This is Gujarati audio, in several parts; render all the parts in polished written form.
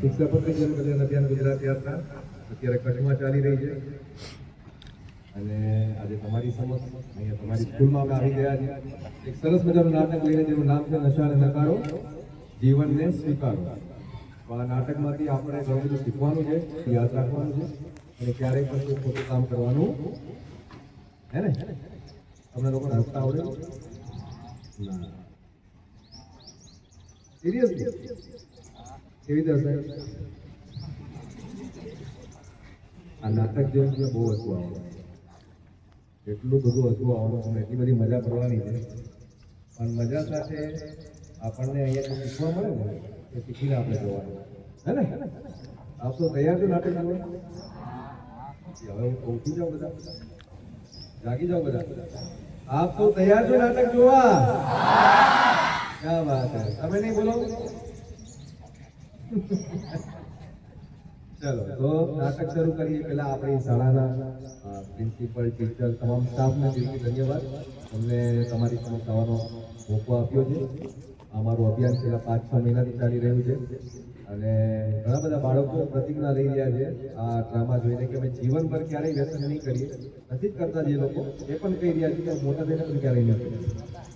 શિક્ષાપત્રી જનકલ્યાણ અભિયાન ગુજરાત યાત્રા અત્યારે કચ્છમાં ચાલી રહી છે અને આજે તમારી સમક્ષ અહીંયા તમારી સ્કૂલમાં અમે આવી ગયા છીએ એક સરસ મજાનું નાટક લઈને જેનું નામ છે નશાને નકારો જીવનને સ્વીકારો. તો આ નાટકમાંથી આપણે ઘણું બધું શીખવાનું છે, યાદ રાખવાનું છે અને ક્યારેય પણ કોઈ ખોટું કામ કરવાનું હે ને. તમને લોકોને હસતા આવડે ના? સિરિયસલી કેવી રીતે હશે? આ નાટક જેવું છે બહુ હસવું આવવાનું, એટલું બધું હસવું આવવાનું, એટલી બધી મજા પડવાની છે. પણ મજા સાથે આપણને અહીંયા શીખવા મળે ને એ શીખીને આપણે જોવાનું હે ને. આપ તો તૈયાર છો નાટક જોવા? હવે હું ઉઠી જાઉં, બધા જાગી જાઓ બધા. આપ તો તૈયાર છો નાટક જોવા? ક્યાં વાત હે, તમે નહીં બોલો? ચલો તો નાટક શરૂ કરીએ પહેલા આપણી શાળાના પ્રિન્સિપલ, ટીચર, તમામ સ્ટાફને દિલથી ધન્યવાદ. તમને તમારી સમક્ષ આવવાનો મોકો આપ્યો છે. અમારું અભિયાન છેલ્લા 5-6 મહિનાથી ચાલી રહ્યું છે અને ઘણા બધા બાળકો પ્રતિજ્ઞા લઈ રહ્યા છે આ ડ્રામા જોઈને કે અમે જીવનભર ક્યારેય વ્યસન નહીં કરીએ. નથી જ કરતા જે લોકો, એ પણ કહી રહ્યા છે કે મોટા થઈને પણ ક્યારેય નહીં કરીએ.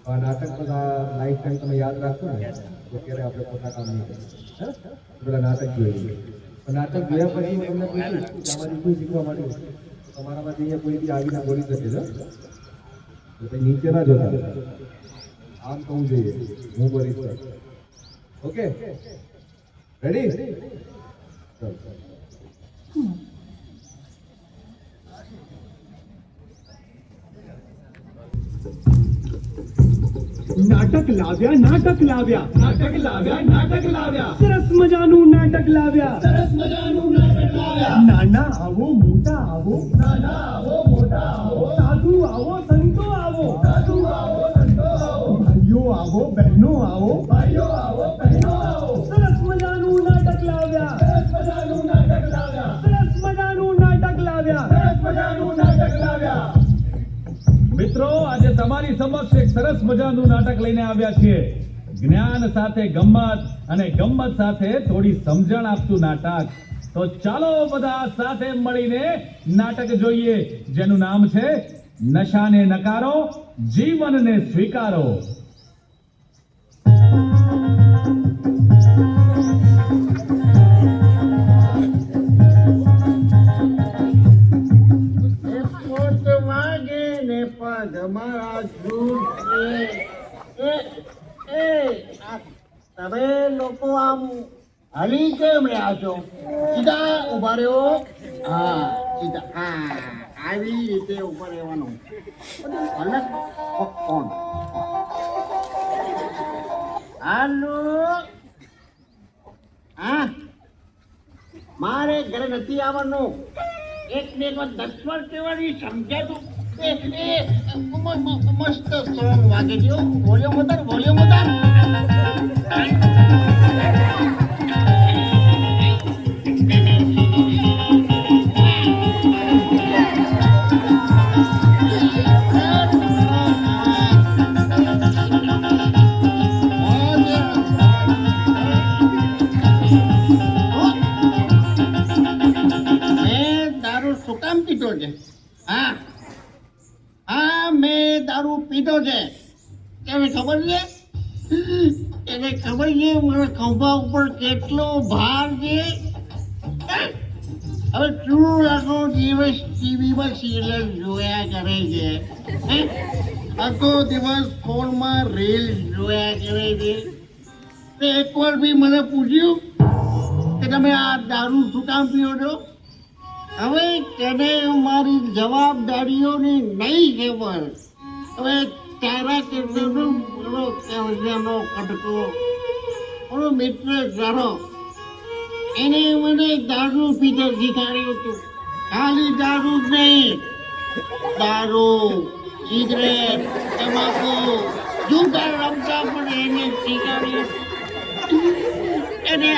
આ નાટક બધા લાઈફ ટાઈમ તમે યાદ રાખશો ને તો ક્યારે આપણે ખોટા કામ નહીં કરીએ. પેલા નાટક જોઈએ, નાટક જોયા પછી મેં એમને પૂછ્યું કે આમાંથી શું શીખવા માંડ્યું. તમારામાંથી અહીંયા કોઈ બી આવીને બોલી શકે છે તો કંઈ નીચે ના જોતા, આમ કહું જોઈએ હું બોલીશ. Okay, ready? નાટક લાવ્યા, નાટક લાવ્યા, નાટક લાવ્યા, નાટક લાવ્યા, સરસ મજાનું નાટક લાવ્યા, સરસ મજાનું નાટક લાવ્યા. નાના આવો, મોટા આવો, નાના આવો, મોટા આવો, સાધુ આવો, સંતો આવો, સાધુ આવો, સંતો આવો, ભાઈઓ આવો, બહેનો આવો, ભાઈઓ આવો, બહેનો આવો. સરસ મજાનું નાટક લાવ્યા, સરસ મજાનું નાટક લાવ્યા, સરસ મજાનું નાટક લાવ્યા, સરસ મજાનું નાટક લાવ્યા. મિત્રો, આજે તમારી સમક્ષ એક સરસ મજાનું નાટક લઈને આવ્યા છીએ. જ્ઞાન સાથે ગમ્મત અને ગમ્મત સાથે થોડી સમજણ આપતું નાટક. તો ચાલો બધા સાથે મળીને નાટક જોઈએ જેનું નામ છે નશાને નકારો, જીવનને સ્વીકારો. તમે લોકો આમ હલી કેમ રહ્યા છો? સીધા ઉભા રહ્યો. હા, સીધા. હા, આવી રીતે ઉભા રહેવાનું. અલગ કોણ? હાલો. હા, મારે ઘરે નથી આવવાનું. એક ને એક 10 વાર કહેવાની, સમજાતું? મસ્ત સોંગ વાગે છે. વોલ્યુમ વધાર, વોલ્યુમ વધાર. મેં દારૂ શું કામ પીધો છે? હા હા, મેં દારૂ પીધો છે. એને ખબર છે? એને ખબર છે મારા ખંભા ઉપર કેટલો ભાર છે? હવે શું આખો દિવસ ટીવીમાં સિરિયલ જોયા કરે છે, આખો દિવસ ફોનમાં રીલ જોયા કરે છે. તો એકવાર બી મને પૂછ્યું કે તમે આ દારૂ શું કામ પીઓ છો? હવે તને મારી જવાબદારીઓની નહીં ખબર. હવે તારા કેટલો કવજાનો કટકો મારો મિત્ર જાણો, એને મને દારૂ પીધો શીખાડ્યું હતું. ખાલી દારૂ જ નહીં, દારૂ, સિગરેટ, તમાકુ, જુગાર રમતા પણ એને શીખાડ્યું. એને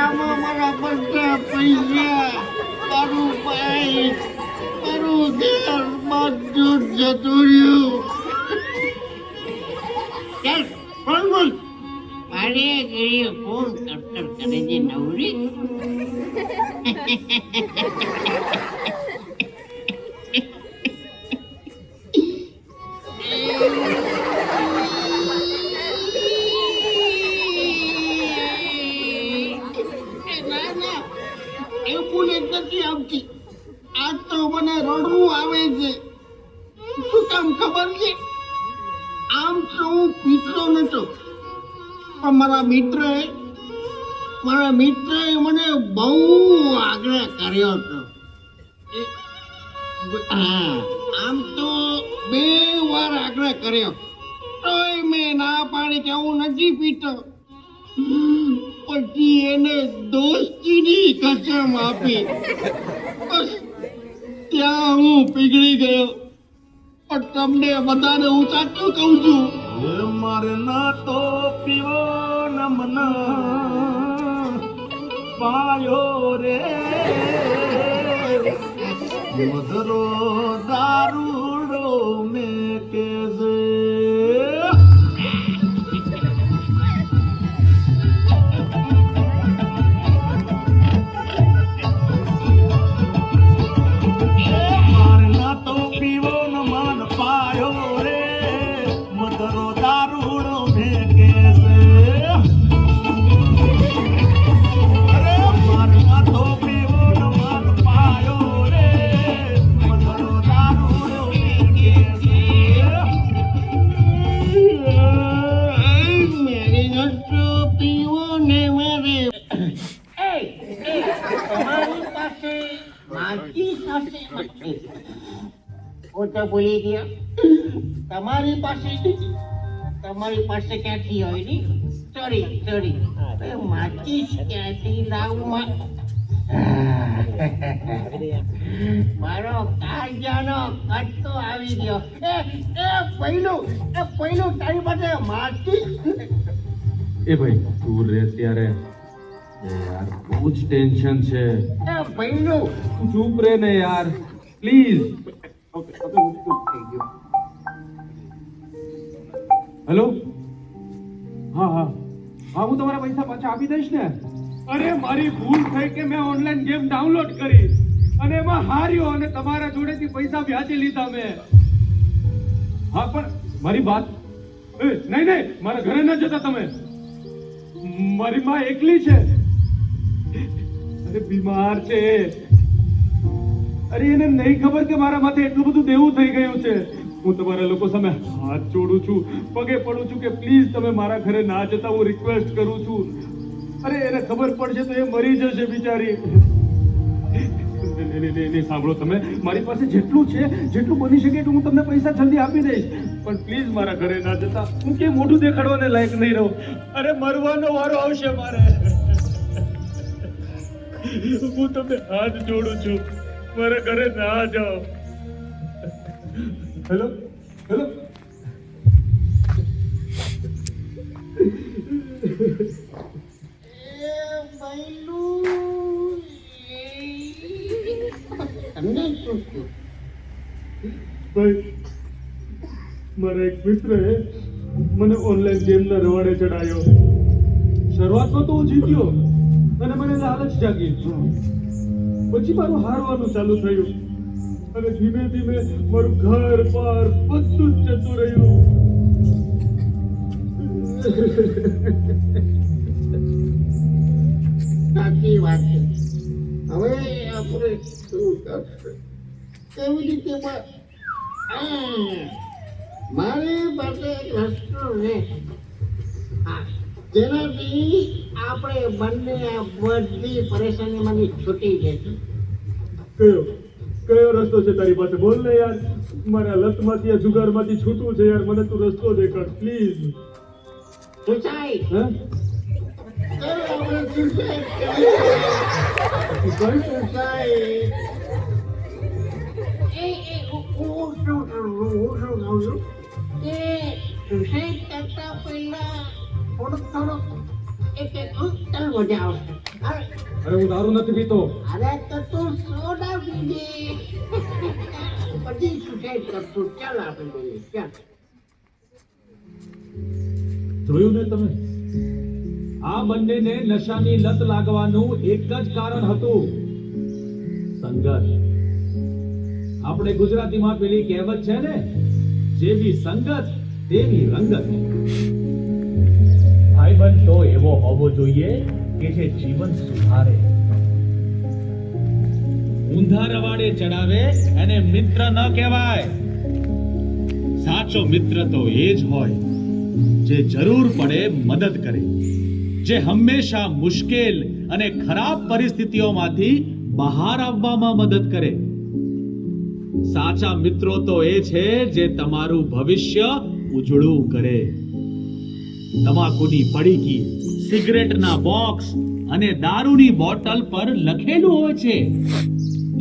આમાં મારા બધા પૈસા, મારું ભાઈ, મારું ઘર બધું જતું રહ્યું. ચાલ, બોલ બોલ. વારે ઘડીએ ફોન કરતર કરે છે નવરી. ના ના એવું નથી આવતી. આજ તો મને રડવું આવે છે. શું કામ ખબર છે? આમ તો હું પીતો નતો, પણ મારા મિત્રએ મને બહુ આગ્રહ કર્યો હતો. હા, આમ તો 2 વાર આગ્રહ કર્યો, તોય મેં ના પાડી કે હું નથી પીતો. પછી એને દોસ્તીની કસમ આપી. બસ ત્યાં હું પીગળી ગયો. પણ તમને બધાને હું સાચું કહું છું, મારે ના તો પીવો ન મન પાયો રે મધરો દારૂડો મેં કેસે. મારે ના તો પીવો ન મન પાયો રે મધરો દારૂડો મેં કેસે. અરે મારે ના તો પીવો ન મન પાયો રે મધરો દારૂડો મેં કેસે. મેરી નસો પીવો ને મારે. તમારી પાસે માટી સાથે નથી. હું તો ભૂલી ગયો. તમારી પાસે ક્યાંથી હોય ને? સોરી માચીસ ક્યાંથી લાવું? મારો કાળજાનો કટકો આવી ગયો. પહેલું તારી પાસે માચીસ? એ ભાઈ તું રે ત્યારે યાર બહુ જ ટેન્શન છે. પહેલું તું ચૂપ રે ને યાર પ્લીઝ. હેલો, હા હું તમારા પૈસા પાછા આપી દઈશ ને. અરે મારી ભૂલ થઈ કે મેં ઓનલાઈન ગેમ ડાઉનલોડ કરી અને એમાં હાર્યો અને તમારા જોડેથી પૈસા વ્યાજે લીધા મેં. હા પણ મારી વાત નહીં મારા ઘરે ન જતા તમે. મારી માં એકલી છે, અરે બીમાર છે. અરે એને નહીં ખબર કે મારા માથે એટલું બધું દેવું થઈ ગયું છે. હું તમારા લોકો સામે હાથ જોડું છું, પગે પડું છું કે પ્લીઝ તમે મારા ઘરે ના જતા. હું રિક્વેસ્ટ કરું છું. અરે એને ખબર પડશે તો એ મરી જશે બિચારી. નહીં સાંભળો તમે, મારી પાસે જેટલું બની શકે એટલું હું તમને પૈસા જલ્દી આપી દઈશ, પણ પ્લીઝ મારા ઘરે ના જતા. હું કે મોઢું દેખાડવાને લાયક નહીં રહું. અરે મરવાનો વારો આવશે મારે. હું તમને હાથ જોડું છું, મારા ઘરે ના જાઓ. હેલો તમને શું થયું? ભાઈ મારા એક મિત્રએ મને ઓનલાઈન ગેમના રવાડે ચડાયો. શરૂઆતમાં તો હું જીત્યો અને મને લાલચ જાગી. પછી મારું હારવાનું ચાલુ થયું અને ધીમે ધીમે મારું ઘર બાર બધું જ જતું રહ્યું. સાચી વાત છે. હવે આપણે શું કરશું? કેવી રીતે મારી પાસે એક રસ્તો છે. હા, જેનાથી આપણે બંને આ બધી પરેશાનીમાંથી છૂટી જઈશું. કયો રસ્તો છે તારી પાસે? બોલ ને યાર. મારા લતમાંથી આ જુગારમાંથી છૂટવું છે યાર. મને તું રસ્તો દેખાડ પ્લીઝ. સુસાઈડ. હે? ચાલો આપણે સુસાઈડ કરીએ. હું શું કહું છું કે સુસાઈડ કરતા પહેલા થોડુંક એક અંતર મજા આવશે. અરે હું દારૂ નથી પીતો. અરે તો તું સોડા પીજે, પછી સુસાઈડ કરશું. ચાલ આપણે બોલીએ. ચાલ. જોયું ને તમે, આ બંનેને નશાની લત લાગવાનું એક જ કારણ હતું, સંગત. આપણે ગુજરાતીમાં પેલી કહેવત છે ને, જેવી સંગત તેવી રંગત. ભાઈબંધ તો એવો હોવો જોઈએ કે જે જીવન સુધારે. ઊંધા રવાડે ચડાવે એને મિત્ર ન કહેવાય. સાચો મિત્ર તો એ જ હોય જે જરૂર પડે મદદ કરે, જે હંમેશા મુશ્કેલ અને ખરાબ પરિસ્થિતિઓમાંથી બહાર આવવામાં મદદ કરે. સાચા મિત્રો તો એ છે જે તમારું ભવિષ્ય ઉજળું કરે. તમાકુની પડીકી, સિગરેટના બોક્સ અને દારૂની બોટલ પર લખેલું હોય છે,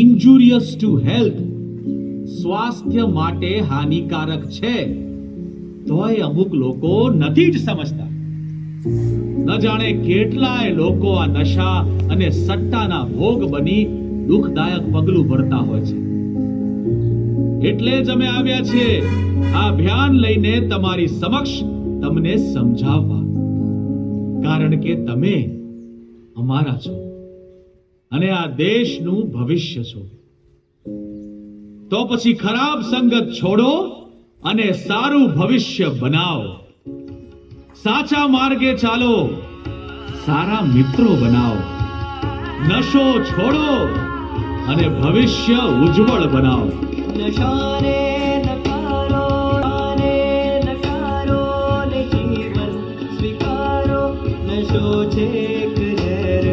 ઇન્જુરિયસ ટુ હેલ્થ, સ્વાસ્થ્ય માટે હાનિકારક છે. તોય અમુક લોકો નથી જ સમજતા. ન જાણે કેટલાય લોકો આ નશા અને સટ્ટાના ભોગ બની દુઃખદાયક પગલું ભરતા હોય છે. એટલે જ અમે આવ્યા છીએ આ અભિયાન લઈને તમારી સમક્ષ તમને સમજાવવા, કારણ કે તમે અમારા છો અને આ દેશનું ભવિષ્ય છો. તો પછી ખરાબ સંગત છોડો અને સારું ભવિષ્ય બનાવો. સાચા માર્ગે ચાલો, સારા મિત્રો બનાવો. નશો છોડો અને ભવિષ્ય ઉજ્જવળ બનાવો. નશાને નકારો, નકારો ને જીવન સ્વીકારો. નશો છે એક ઝેર,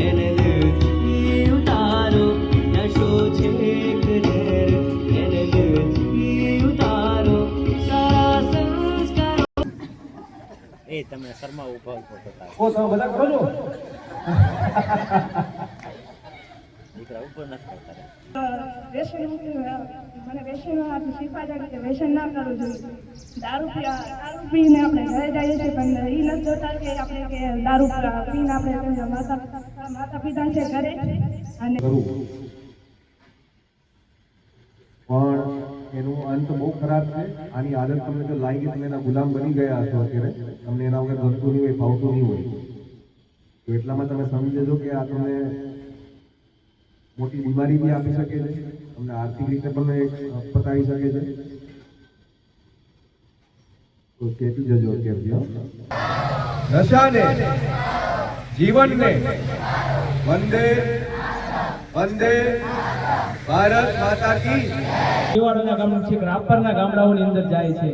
એને દિલથી ઉતારો. નશો છે એક ઝેર, એને દિલથી ઉતારો. સારા સંસ્કારો. એ તમે શર્મા ઉભા હતા ઓ તમે બધા કરો છો? દીકરા ઉપર નથી કરતા. વ્યસન મને વ્યસન શીખવા જાય કે વ્યસન ના કરવું જોઈએ. દારૂ પીને આપણે ઘરે જઈએ છીએ, પણ એ નથી જોતા કે આપણે કે દારૂ પીને આપણે માતા પિતા છે ઘરે અને કરું, પણ એનું અંત બહુ ખરાબ છે. આની આદત તમને જો લાગી તમે એના ગુલામ બની ગયા હશો અત્યારે, તમને એના વગર ગમતું નહીં હોય, ભાવતું નહીં હોય, તો એટલામાં તમે સમજી લેજો કે આ તમને મોટી બીમારી બી આપી શકે છે, તમને આર્થિક રીતે પણ પતાવી શકે છે. તો ચેતી જજો અત્યારથી. નશાને, જીવનને, વંદે વંદે ભારત માતા કી. યુવાનોના ગામડા છે, રાપરના ગામડાઓની અંદર જાય છે.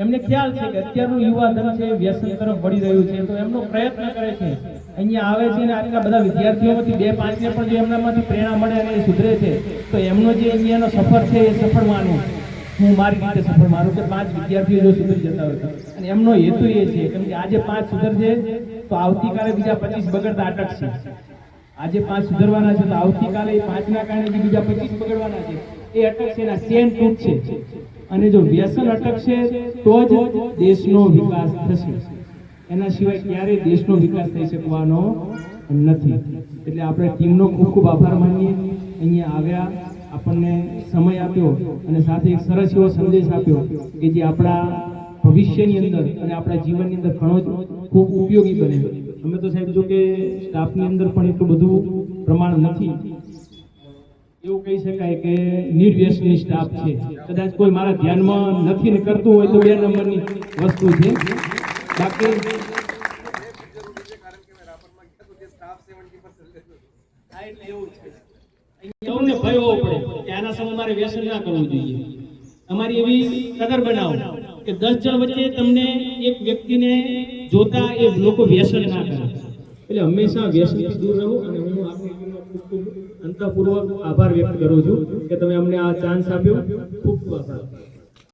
એમને ખ્યાલ છે કે અત્યારનું યુવાધન છે વ્યસન તરફ વળી રહ્યું છે, તો એમનો પ્રયત્ન કરે છે. અહીંયા આવે છે અને આટલા બધા વિદ્યાર્થીઓમાંથી 2-5 ને પણ જો એમનામાંથી પ્રેરણા મળે અને એ સુધરે છે, તો એમનો જે અહીંયાનો સફર છે એ સફળ માનું. હું મારી રીતે સફળ માનું કે 5 વિદ્યાર્થીઓ જો સુધરી જતા હોય, અને એમનો હેતુ એ છે કેમ કે આજે 5 સુધરશે તો આવતીકાલે બીજા 25 બગડતા અટકશે. આજે 5 સુધરવાના છે તો આવતીકાલે એ 5ના કારણે જે બીજા 25 બગડવાના છે એ અટકશે, એના ચેન તૂટશે. અને જો વ્યસન અટકશે તો જ દેશનો વિકાસ થશે. એના સિવાય ક્યારેય દેશનો વિકાસ થઈ શકવાનો નથી. એટલે આપણે ટીમનો ખૂબ ખૂબ આભાર માનીએ. અહીંયા આવ્યા, આપણને સમય આપ્યો અને સાથે એક સરસ એવો સંદેશ આપ્યો કે જે આપણા ભવિષ્યની અંદર અને આપણા જીવનની અંદર ઘણો જ ખૂબ ઉપયોગી બને. અમે તો સાહેબ જો કે સ્ટાફની અંદર પણ એટલું બધું પ્રમાણ નથી, એવું કહી શકાય કે નિર્વ્યસની સ્ટાફ છે. કદાચ કોઈ મારા ધ્યાનમાં નથી ને કરતું હોય તો 2 નંબરની વસ્તુ છે. બાકી તમને ભય હોવો પડે કે આના સમય મારે વ્યસન ના કરવું જોઈએ. અમારી એવી કદર બનાવો કે 10 જણ વચ્ચે તમને એક વ્યક્તિને જોતા એ લોકો વ્યસન ના કરે. એટલે હંમેશા વ્યસનથી દૂર રહો. અને હું આપની ટીમનો ખૂબ ખૂબ અંતઃપૂર્વક આભાર વ્યક્ત કરું છું કે તમે અમને આ ચાન્સ આપ્યો. ખૂબ ખૂબ આભાર.